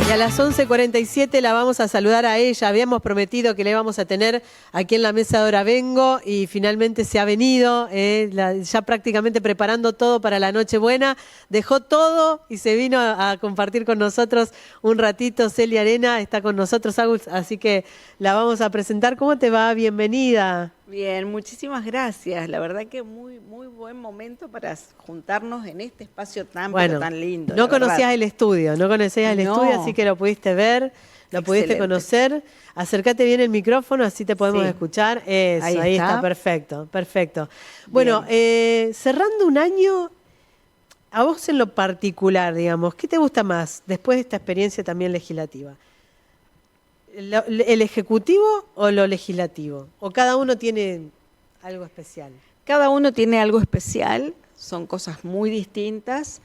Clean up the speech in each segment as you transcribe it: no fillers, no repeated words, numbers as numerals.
Y a las 11:47 la vamos a saludar a ella. Habíamos prometido que le íbamos a tener aquí en la mesa de Ahora Vengo y finalmente se ha venido, ya prácticamente preparando todo para la Nochebuena. Dejó todo y se vino a compartir con nosotros un ratito. Celia Arena está con nosotros, Agus, así que la vamos a presentar. ¿Cómo te va? Bienvenida. Bien, muchísimas gracias. La verdad que muy buen momento para juntarnos en este espacio pero tan lindo. No conocías el estudio, así que lo pudiste ver, lo pudiste conocer. Acércate bien el micrófono, así te podemos escuchar. Eso, ahí está, perfecto. Bueno, cerrando un año, a vos en lo particular, digamos, ¿qué te gusta más después de esta experiencia también legislativa? ¿El ejecutivo o lo legislativo? ¿O cada uno tiene algo especial? Cada uno tiene algo especial, son cosas muy distintas.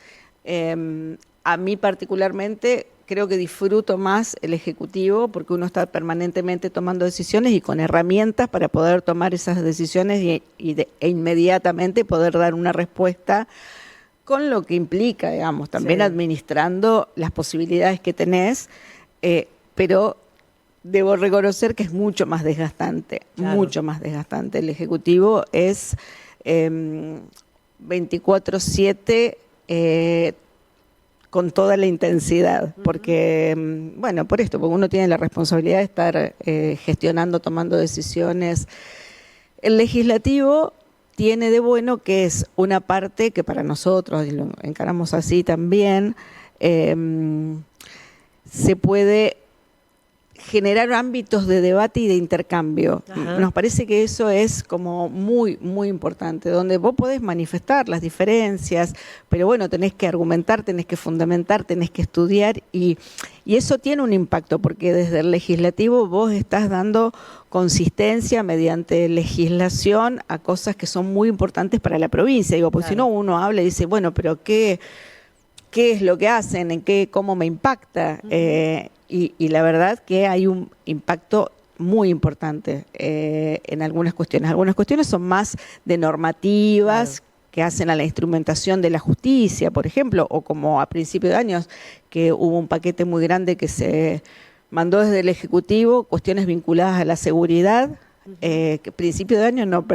A mí particularmente creo que disfruto más el ejecutivo porque uno está permanentemente tomando decisiones y con herramientas para poder tomar esas decisiones e inmediatamente poder dar una respuesta con lo que implica, digamos, también administrando las posibilidades que tenés, pero debo reconocer que es mucho más desgastante, mucho más desgastante. El ejecutivo es 24/7 con toda la intensidad, porque, porque uno tiene la responsabilidad de estar gestionando, tomando decisiones. El legislativo tiene de bueno que es una parte que para nosotros, y lo encaramos así también, se puede generar ámbitos de debate y de intercambio. Ajá. Nos parece que eso es como muy importante, donde vos podés manifestar las diferencias, pero bueno, tenés que argumentar, tenés que fundamentar, tenés que estudiar y eso tiene un impacto, porque desde el legislativo vos estás dando consistencia mediante legislación a cosas que son muy importantes para la provincia. Digo, porque si no uno habla y dice, bueno, pero ¿qué es lo que hacen? ¿Cómo me impacta? Y la verdad que hay un impacto muy importante en algunas cuestiones. Algunas cuestiones son más de normativas que hacen a la instrumentación de la justicia, por ejemplo, o como a principios de años que hubo un paquete muy grande que se mandó desde el Ejecutivo, cuestiones vinculadas a la seguridad. Principio de año,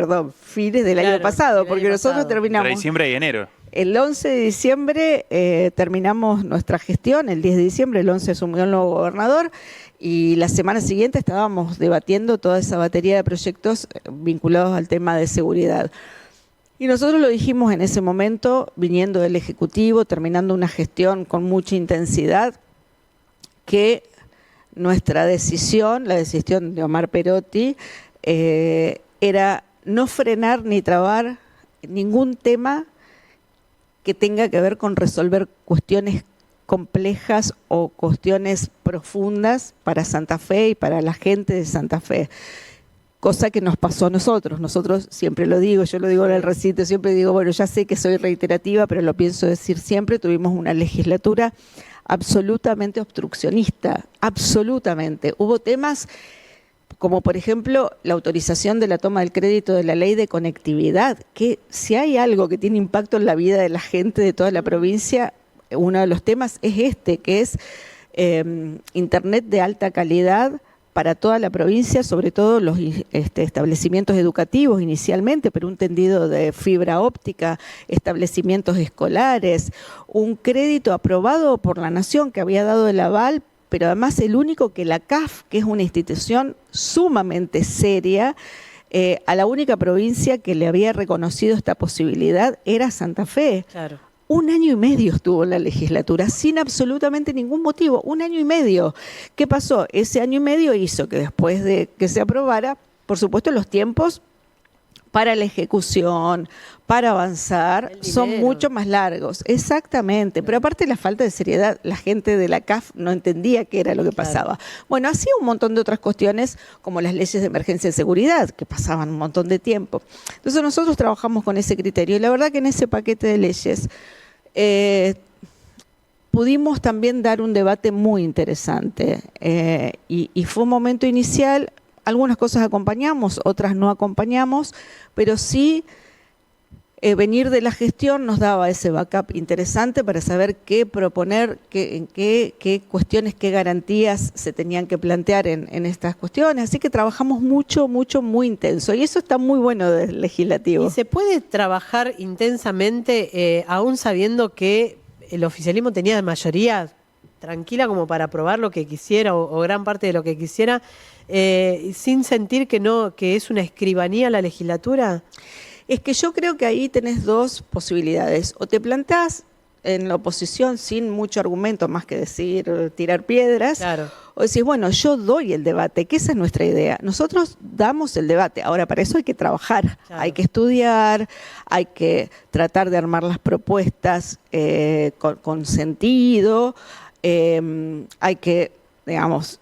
fines del año pasado, porque nosotros terminamos... Entre diciembre y enero. El 11 de diciembre terminamos nuestra gestión, el 10 de diciembre, el 11 asumió el nuevo gobernador y la semana siguiente estábamos debatiendo toda esa batería de proyectos vinculados al tema de seguridad. Y nosotros lo dijimos en ese momento, viniendo del Ejecutivo, terminando una gestión con mucha intensidad, que nuestra decisión, la decisión de Omar Perotti, era no frenar ni trabar ningún tema que tenga que ver con resolver cuestiones complejas o cuestiones profundas para Santa Fe y para la gente de Santa Fe. Cosa que nos pasó a nosotros. Nosotros, siempre lo digo, yo lo digo en el recinto, siempre digo, bueno, ya sé que soy reiterativa, pero lo pienso decir siempre, tuvimos una legislatura absolutamente obstruccionista, absolutamente. Hubo temas como por ejemplo la autorización de la toma del crédito de la ley de conectividad, que si hay algo que tiene impacto en la vida de la gente de toda la provincia, uno de los temas es que es internet de alta calidad para toda la provincia, sobre todo los establecimientos educativos inicialmente, pero un tendido de fibra óptica, establecimientos escolares, un crédito aprobado por la Nación que había dado el aval, pero además el único que la CAF, que es una institución sumamente seria, a la única provincia que le había reconocido esta posibilidad era Santa Fe. Claro. 1 año y medio estuvo en la legislatura, sin absolutamente ningún motivo, 1 año y medio. ¿Qué pasó? Ese año y medio hizo que después de que se aprobara, por supuesto los tiempos para la ejecución, para avanzar, son mucho más largos. Exactamente, pero aparte de la falta de seriedad, la gente de la CAF no entendía qué era lo que pasaba. Bueno, así un montón de otras cuestiones, como las leyes de emergencia de seguridad, que pasaban un montón de tiempo. Entonces nosotros trabajamos con ese criterio, y la verdad que en ese paquete de leyes pudimos también dar un debate muy interesante, y fue un momento inicial. Algunas cosas acompañamos, otras no acompañamos, pero sí venir de la gestión nos daba ese backup interesante para saber qué proponer, qué cuestiones, qué garantías se tenían que plantear en estas cuestiones. Así que trabajamos mucho, muy intenso. Y eso está muy bueno del legislativo. ¿Y se puede trabajar intensamente aún sabiendo que el oficialismo tenía mayoría tranquila como para aprobar lo que quisiera o gran parte de lo que quisiera, sin sentir que es una escribanía la legislatura? Es que yo creo que ahí tenés dos posibilidades. O te plantás en la oposición sin mucho argumento más que decir, tirar piedras. Claro. O decís, bueno, yo doy el debate, que esa es nuestra idea. Nosotros damos el debate. Ahora, para eso hay que trabajar, Claro. hay que estudiar, hay que tratar de armar las propuestas con sentido, hay que, digamos,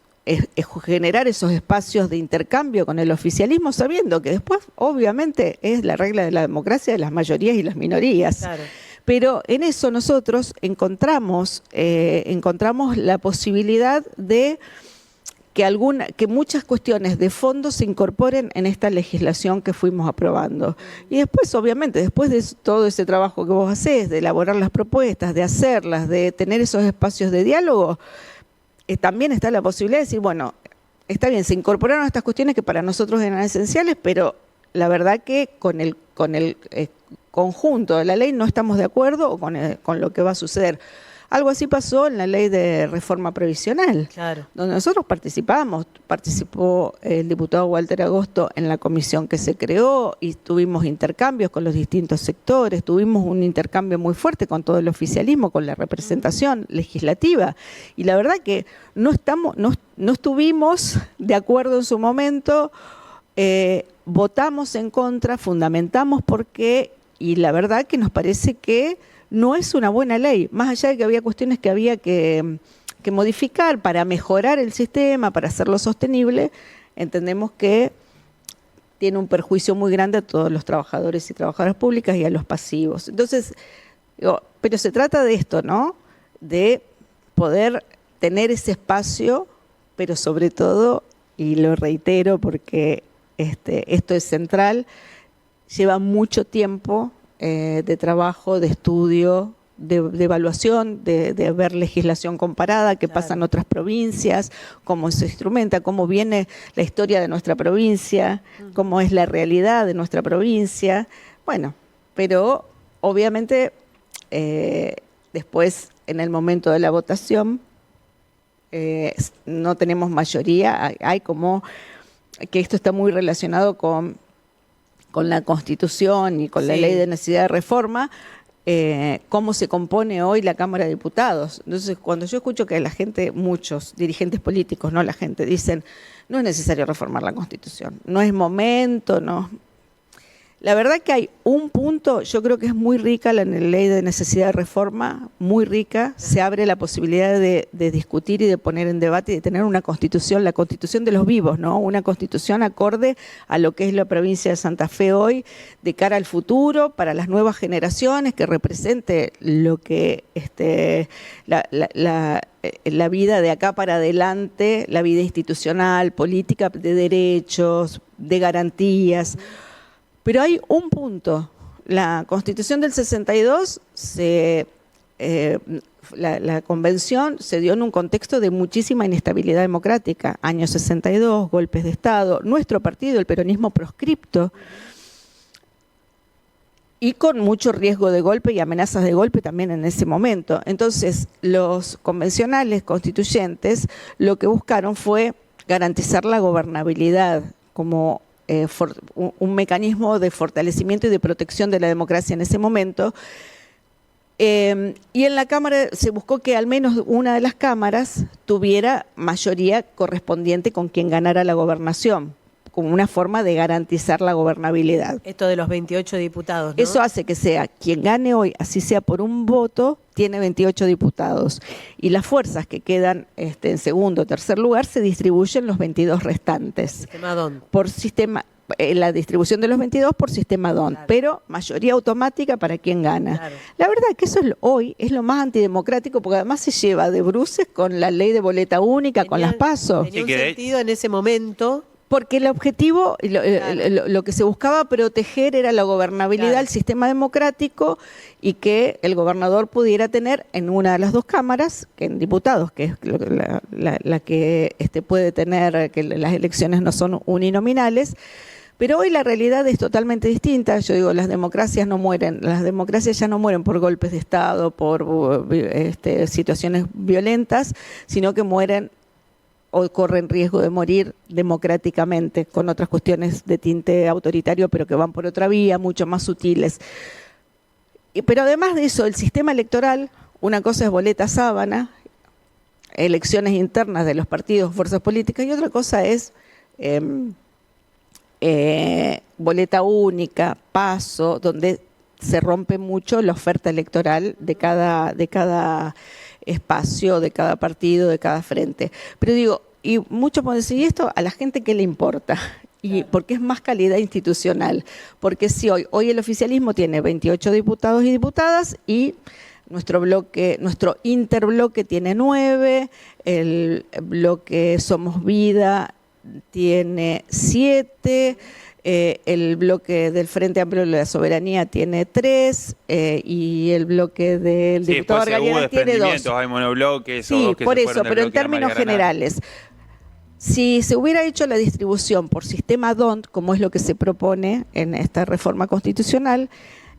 generar esos espacios de intercambio con el oficialismo, sabiendo que después, obviamente, es la regla de la democracia de las mayorías y las minorías. Claro. Pero en eso nosotros encontramos la posibilidad de que muchas cuestiones de fondo se incorporen en esta legislación que fuimos aprobando. Y después, obviamente, después de todo ese trabajo que vos hacés, de elaborar las propuestas, de hacerlas, de tener esos espacios de diálogo, también está la posibilidad de decir, bueno, está bien, se incorporaron estas cuestiones que para nosotros eran esenciales, pero la verdad que con el conjunto de la ley no estamos de acuerdo o con lo que va a suceder. Algo así pasó en la ley de reforma previsional, Claro. donde nosotros participó el diputado Walter Agosto en la comisión que se creó y tuvimos intercambios con los distintos sectores, tuvimos un intercambio muy fuerte con todo el oficialismo, con la representación legislativa, y la verdad que no estuvimos de acuerdo en su momento, votamos en contra, fundamentamos por qué, y la verdad que nos parece que no es una buena ley, más allá de que había cuestiones que había que modificar para mejorar el sistema, para hacerlo sostenible, entendemos que tiene un perjuicio muy grande a todos los trabajadores y trabajadoras públicas y a los pasivos. Entonces, pero se trata de esto, ¿no? De poder tener ese espacio, pero sobre todo, y lo reitero porque esto es central, lleva mucho tiempo de trabajo, de estudio, de evaluación, de ver legislación comparada, qué pasa en otras provincias, cómo se instrumenta, cómo viene la historia de nuestra provincia, cómo es la realidad de nuestra provincia. Bueno, pero obviamente después, en el momento de la votación, no tenemos mayoría, hay como que esto está muy relacionado con la Constitución y con la Ley de Necesidad de Reforma, cómo se compone hoy la Cámara de Diputados. Entonces, cuando yo escucho que la gente, muchos dirigentes políticos, no la gente, dicen, no es necesario reformar la Constitución, no es momento, no. La verdad que hay un punto, yo creo que es muy rica la Ley de Necesidad de Reforma, muy rica, se abre la posibilidad de discutir y de poner en debate y de tener una constitución, la constitución de los vivos, ¿no? Una constitución acorde a lo que es la provincia de Santa Fe hoy, de cara al futuro, para las nuevas generaciones, que represente lo que la vida de acá para adelante, la vida institucional, política de derechos, de garantías. Pero hay un punto, la Constitución del 62, la convención se dio en un contexto de muchísima inestabilidad democrática, año 62, golpes de Estado, nuestro partido, el peronismo proscripto, y con mucho riesgo de golpe y amenazas de golpe también en ese momento. Entonces, los convencionales constituyentes lo que buscaron fue garantizar la gobernabilidad como un mecanismo de fortalecimiento y de protección de la democracia en ese momento. Y en la Cámara se buscó que al menos una de las cámaras tuviera mayoría correspondiente con quien ganara la gobernación, como una forma de garantizar la gobernabilidad. Esto de los 28 diputados, ¿no? Eso hace que sea quien gane hoy, así sea por un voto, tiene 28 diputados. Y las fuerzas que quedan en segundo o tercer lugar se distribuyen los 22 restantes. Sistema DON. Por sistema, la distribución de los 22 por sistema DON, claro, pero mayoría automática para quien gana. Claro. La verdad que eso hoy es lo más antidemocrático, porque además se lleva de bruces con la ley de boleta única, con las PASO. Tenía un sentido en ese momento, Porque el objetivo, lo que se buscaba proteger era la gobernabilidad del sistema democrático y que el gobernador pudiera tener en una de las dos cámaras, que en diputados, que es la que puede tener, que las elecciones no son uninominales. Pero hoy la realidad es totalmente distinta. Yo digo, las democracias ya no mueren por golpes de Estado, por situaciones violentas, sino que mueren o corren riesgo de morir democráticamente, con otras cuestiones de tinte autoritario, pero que van por otra vía, mucho más sutiles. Pero además de eso, el sistema electoral, una cosa es boleta sábana, elecciones internas de los partidos, fuerzas políticas, y otra cosa es boleta única, paso, donde se rompe mucho la oferta electoral de cada espacio, de cada partido, de cada frente. Pero digo, y mucho pueden decir esto, a la gente ¿qué le importa? Y porque es más calidad institucional. Porque si hoy el oficialismo tiene 28 diputados y diputadas y nuestro interbloque tiene 9, el bloque Somos Vida tiene 7, el bloque del Frente Amplio de la Soberanía tiene 3 y el bloque del diputado Argaliana tiene 2. Hay monobloques. Sí, por eso, pero en términos generales, si se hubiera hecho la distribución por sistema DONT, como es lo que se propone en esta reforma constitucional,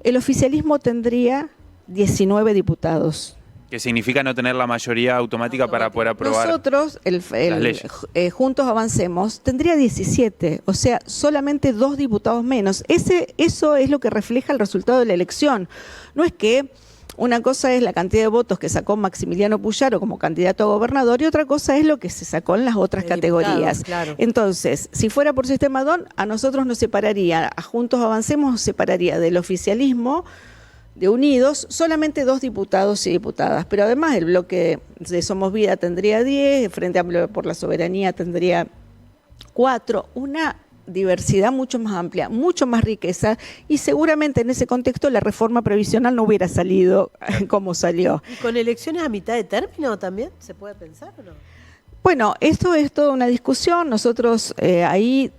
el oficialismo tendría 19 diputados. Que significa no tener la mayoría automática para poder aprobar. Nosotros, las leyes. Juntos Avancemos, tendría 17, o sea, solamente 2 diputados menos. Eso es lo que refleja el resultado de la elección. No es que una cosa es la cantidad de votos que sacó Maximiliano Puyaro como candidato a gobernador y otra cosa es lo que se sacó en las otras categorías. Claro. Entonces, si fuera por sistema DON, a nosotros nos separaría, a Juntos Avancemos nos separaría del oficialismo de Unidos, solamente 2 diputados y diputadas, pero además el bloque de Somos Vida tendría 10, el Frente Amplio por la Soberanía tendría 4, una diversidad mucho más amplia, mucho más riqueza, y seguramente en ese contexto la reforma previsional no hubiera salido como salió. ¿Y con elecciones a mitad de término también se puede pensar o no? Bueno, esto es toda una discusión, nosotros ahí,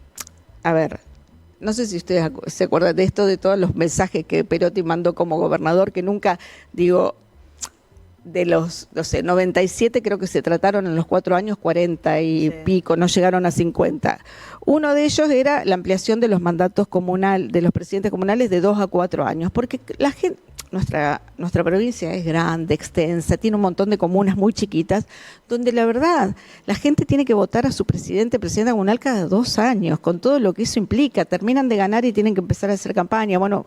a ver, no sé si ustedes se acuerdan de esto, de todos los mensajes que Perotti mandó como gobernador, que nunca, digo, de los, no sé, 97 creo que se trataron en los 4 años, 40 y pico, no llegaron a 50. Uno de ellos era la ampliación de los mandatos de los presidentes comunales de 2 a 4 años, porque la gente, nuestra provincia es grande, extensa, tiene un montón de comunas muy chiquitas, donde la verdad, la gente tiene que votar a su presidenta comunal cada 2 años, con todo lo que eso implica. Terminan de ganar y tienen que empezar a hacer campaña. Bueno,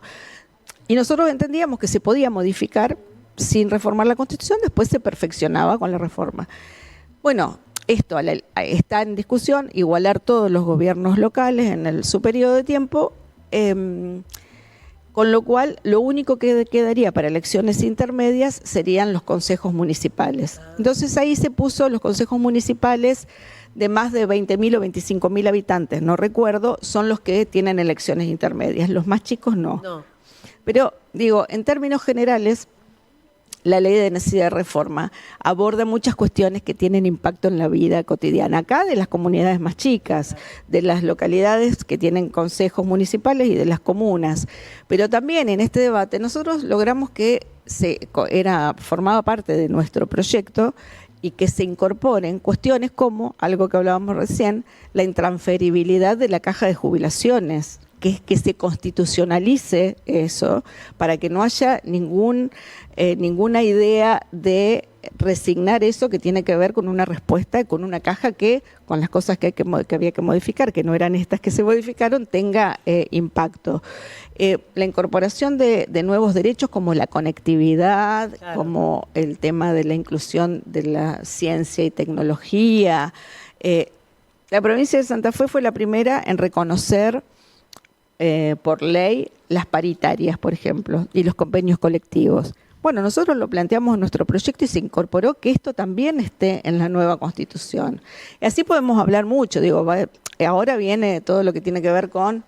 y nosotros entendíamos que se podía modificar sin reformar la Constitución, después se perfeccionaba con la reforma. Bueno, esto está en discusión, igualar todos los gobiernos locales en su periodo de tiempo, con lo cual lo único que quedaría para elecciones intermedias serían los consejos municipales. Entonces ahí se puso los consejos municipales de más de 20.000 o 25.000 habitantes, no recuerdo, son los que tienen elecciones intermedias, los más chicos no. Pero digo, en términos generales, la ley de necesidad de reforma aborda muchas cuestiones que tienen impacto en la vida cotidiana. Acá de las comunidades más chicas, de las localidades que tienen consejos municipales y de las comunas. Pero también en este debate nosotros logramos que formaba parte de nuestro proyecto y que se incorporen cuestiones como, algo que hablábamos recién, la intransferibilidad de la caja de jubilaciones, que se constitucionalice eso para que no haya ninguna idea de resignar eso que tiene que ver con una respuesta, con una caja que, con las cosas que había que modificar, que no eran estas que se modificaron, tenga impacto. La incorporación de nuevos derechos como la conectividad, claro, como el tema de la inclusión de la ciencia y tecnología. La provincia de Santa Fe fue la primera en reconocer por ley las paritarias, por ejemplo, y los convenios colectivos. Bueno, nosotros lo planteamos en nuestro proyecto y se incorporó que esto también esté en la nueva Constitución. Y así podemos hablar mucho, digo, ahora viene todo lo que tiene que ver con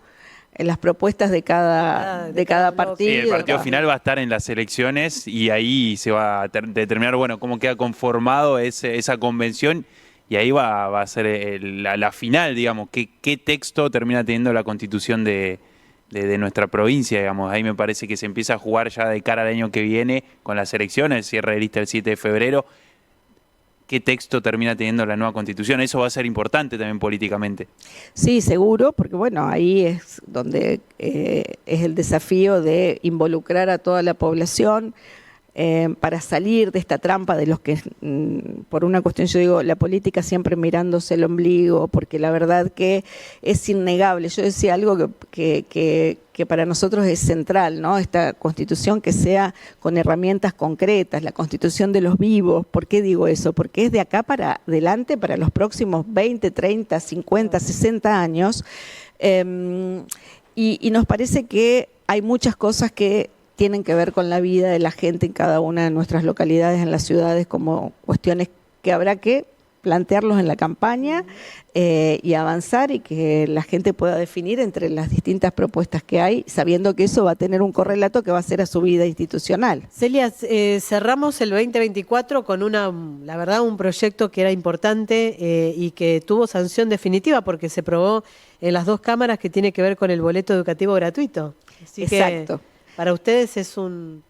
las propuestas de cada partido. Sí, el partido final va a estar en las elecciones y ahí se va a determinar, bueno, cómo queda conformado esa convención y ahí va a ser la final, digamos, qué texto termina teniendo la Constitución de nuestra provincia, digamos. Ahí me parece que se empieza a jugar ya de cara al año que viene con las elecciones, el cierre de lista el 7 de febrero. ¿Qué texto termina teniendo la nueva Constitución? Eso va a ser importante también políticamente. Sí, seguro, porque bueno, ahí es donde es el desafío de involucrar a toda la población para salir de esta trampa de los que, por una cuestión, yo digo, la política siempre mirándose el ombligo, porque la verdad que es innegable. Yo decía algo que para nosotros es central, ¿no? Esta Constitución que sea con herramientas concretas, la Constitución de los vivos. ¿Por qué digo eso? Porque es de acá para adelante, para los próximos 20, 30, 50, 60 años, y nos parece que hay muchas cosas que tienen que ver con la vida de la gente en cada una de nuestras localidades, en las ciudades, como cuestiones que habrá que plantearlos en la campaña y avanzar, y que la gente pueda definir entre las distintas propuestas que hay, sabiendo que eso va a tener un correlato que va a ser a su vida institucional. Celia, cerramos el 2024 con la verdad, un proyecto que era importante y que tuvo sanción definitiva porque se aprobó en las dos cámaras, que tiene que ver con el boleto educativo gratuito. Así Exacto. Que para ustedes es un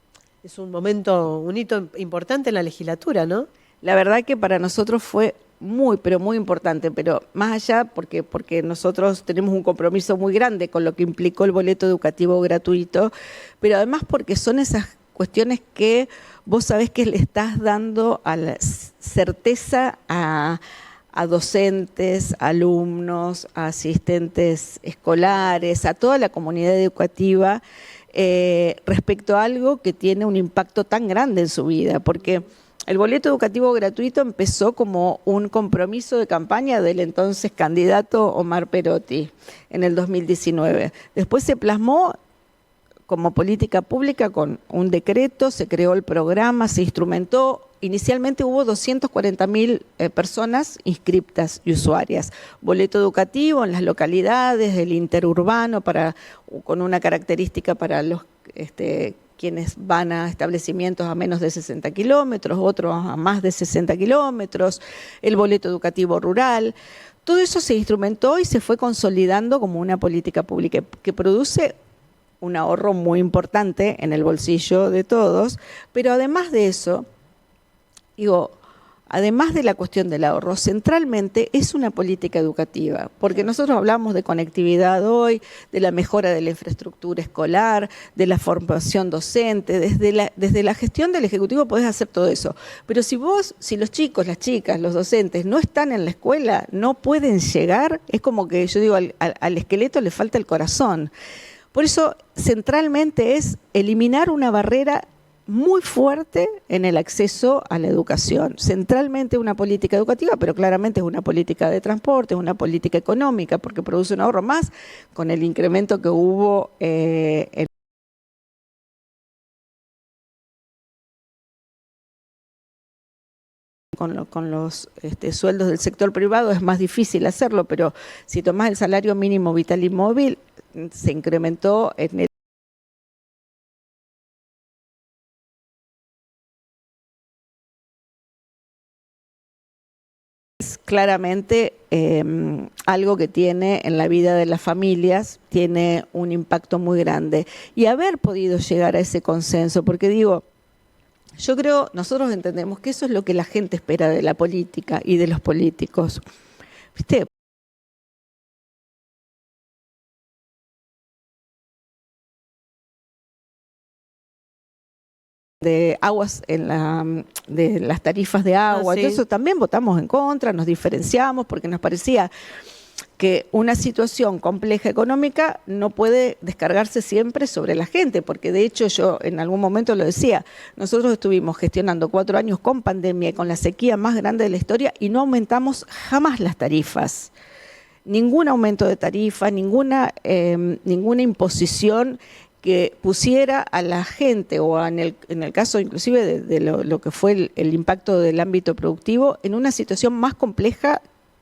momento, un hito importante en la legislatura, ¿no? La verdad que para nosotros fue muy, pero muy importante, pero más allá porque nosotros tenemos un compromiso muy grande con lo que implicó el boleto educativo gratuito, pero además porque son esas cuestiones que vos sabés que le estás dando a la certeza a docentes, alumnos, a asistentes escolares, a toda la comunidad educativa, respecto a algo que tiene un impacto tan grande en su vida, porque el boleto educativo gratuito empezó como un compromiso de campaña del entonces candidato Omar Perotti en el 2019. Después se plasmó como política pública con un decreto, se creó el programa, se instrumentó. Inicialmente hubo 240.000 personas inscriptas y usuarias. Boleto educativo en las localidades, el interurbano, con una característica para los quienes van a establecimientos a menos de 60 kilómetros, otros a más de 60 kilómetros, el boleto educativo rural. Todo eso se instrumentó y se fue consolidando como una política pública que produce un ahorro muy importante en el bolsillo de todos, pero además de eso, además de la cuestión del ahorro, centralmente es una política educativa, porque nosotros hablamos de conectividad hoy, de la mejora de la infraestructura escolar, de la formación docente, desde la gestión del Ejecutivo podés hacer todo eso, pero si los chicos, las chicas, los docentes no están en la escuela, no pueden llegar, es como que yo digo, al esqueleto le falta el corazón. Por eso, centralmente es eliminar una barrera muy fuerte en el acceso a la educación. Centralmente una política educativa, pero claramente es una política de transporte, es una política económica, porque produce un ahorro más con el incremento que hubo con los sueldos del sector privado. Es más difícil hacerlo, pero si tomás el salario mínimo vital y móvil, se incrementó en el claramente algo que tiene en la vida de las familias, tiene un impacto muy grande. Y haber podido llegar a ese consenso, porque digo, yo creo, nosotros entendemos que eso es lo que la gente espera de la política y de los políticos. ¿Viste? De aguas de las tarifas de agua, sí. Todo eso también votamos en contra, nos diferenciamos porque nos parecía que una situación compleja económica no puede descargarse siempre sobre la gente, porque de hecho yo en algún momento lo decía, nosotros estuvimos gestionando 4 años con pandemia y con la sequía más grande de la historia y no aumentamos jamás las tarifas. Ningún aumento de tarifa, ninguna imposición que pusiera a la gente, o en el caso inclusive de lo que fue el impacto del ámbito productivo, en una situación más compleja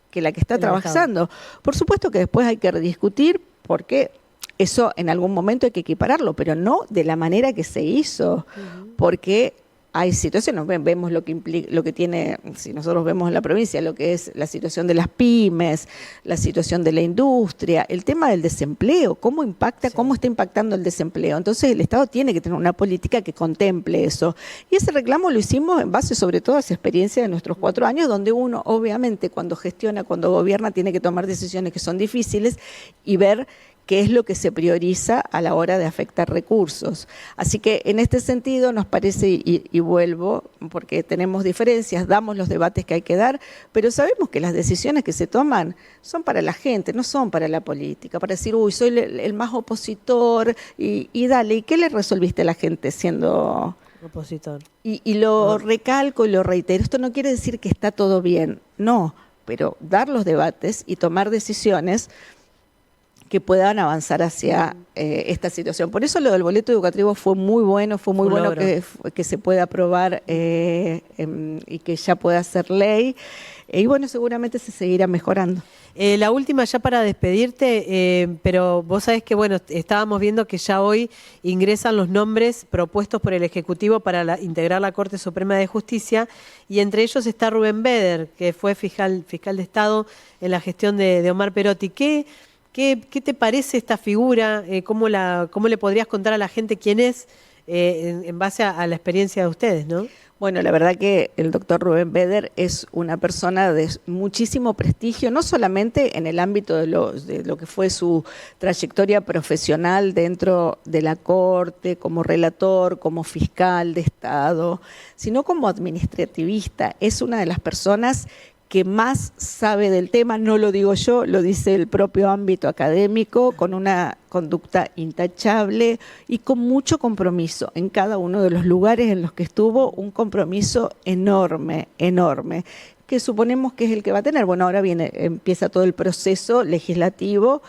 que la que está trabajando. Por supuesto que después hay que rediscutir, porque eso en algún momento hay que equipararlo, pero no de la manera que se hizo, porque hay situaciones, vemos lo que implica, lo que tiene, si nosotros vemos en la provincia, lo que es la situación de las pymes, la situación de la industria, el tema del desempleo, cómo impacta, cómo está impactando el desempleo. Entonces el Estado tiene que tener una política que contemple eso. Y ese reclamo lo hicimos en base sobre todo a esa experiencia de nuestros 4 años, donde uno obviamente cuando gestiona, cuando gobierna, tiene que tomar decisiones que son difíciles y ver qué es lo que se prioriza a la hora de afectar recursos. Así que en este sentido nos parece, y vuelvo, porque tenemos diferencias, damos los debates que hay que dar, pero sabemos que las decisiones que se toman son para la gente, no son para la política, para decir, uy, soy el más opositor, y dale, ¿y qué le resolviste a la gente siendo opositor? Y lo recalco y lo reitero, esto no quiere decir que está todo bien, no, pero dar los debates y tomar decisiones que puedan avanzar hacia esta situación. Por eso lo del boleto educativo fue muy bueno, que se pueda aprobar y que ya pueda ser ley. Y bueno, seguramente se seguirá mejorando. La última ya para despedirte, pero vos sabés que bueno, estábamos viendo que ya hoy ingresan los nombres propuestos por el Ejecutivo para integrar la Corte Suprema de Justicia, y entre ellos está Rubén Beder, que fue fiscal de Estado en la gestión de Omar Perotti. ¿Qué te parece esta figura? ¿Cómo le podrías contar a la gente quién es en base a la experiencia de ustedes, ¿no? Bueno, la verdad que el doctor Rubén Beder es una persona de muchísimo prestigio, no solamente en el ámbito de lo que fue su trayectoria profesional dentro de la Corte, como relator, como fiscal de Estado, sino como administrativista. Es una de las personas que más sabe del tema, no lo digo yo, lo dice el propio ámbito académico, con una conducta intachable y con mucho compromiso en cada uno de los lugares en los que estuvo, un compromiso enorme, enorme, que suponemos que es el que va a tener. Bueno, ahora empieza todo el proceso legislativo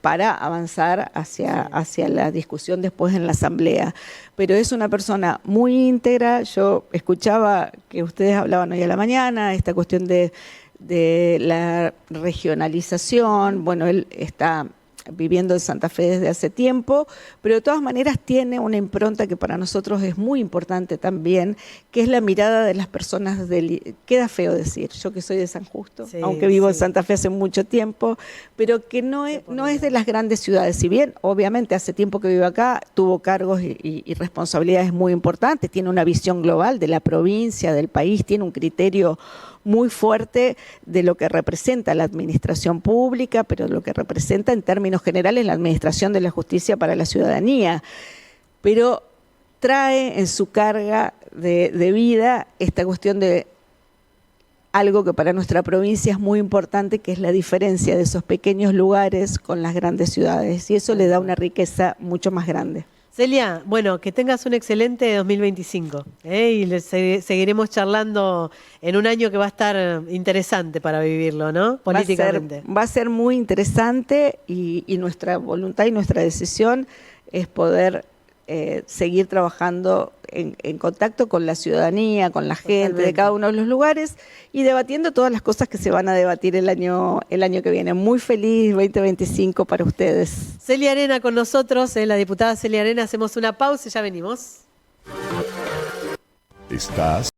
para avanzar hacia la discusión después en la Asamblea. Pero es una persona muy íntegra. Yo escuchaba que ustedes hablaban hoy a la mañana, esta cuestión de la regionalización. Bueno, él está viviendo en Santa Fe desde hace tiempo, pero de todas maneras tiene una impronta que para nosotros es muy importante también, que es la mirada de las personas queda feo decir, yo que soy de San Justo, sí, aunque vivo en Santa Fe hace mucho tiempo, pero que no es de las grandes ciudades. Si bien obviamente hace tiempo que vive acá, tuvo cargos y responsabilidades muy importantes, tiene una visión global de la provincia, del país, tiene un criterio muy fuerte de lo que representa la administración pública, pero lo que representa en términos generales la administración de la justicia para la ciudadanía. Pero trae en su carga de vida esta cuestión de algo que para nuestra provincia es muy importante, que es la diferencia de esos pequeños lugares con las grandes ciudades, y eso le da una riqueza mucho más grande. Celia, bueno, que tengas un excelente 2025 y seguiremos charlando en un año que va a estar interesante para vivirlo, ¿no? Políticamente. Va a ser muy interesante y nuestra voluntad y nuestra decisión es poder seguir trabajando en contacto con la ciudadanía, con la gente de cada uno de los lugares y debatiendo todas las cosas que se van a debatir el año que viene. Muy feliz 2025 para ustedes. Celia Arena con nosotros, la diputada Celia Arena. Hacemos una pausa y ya venimos. Estás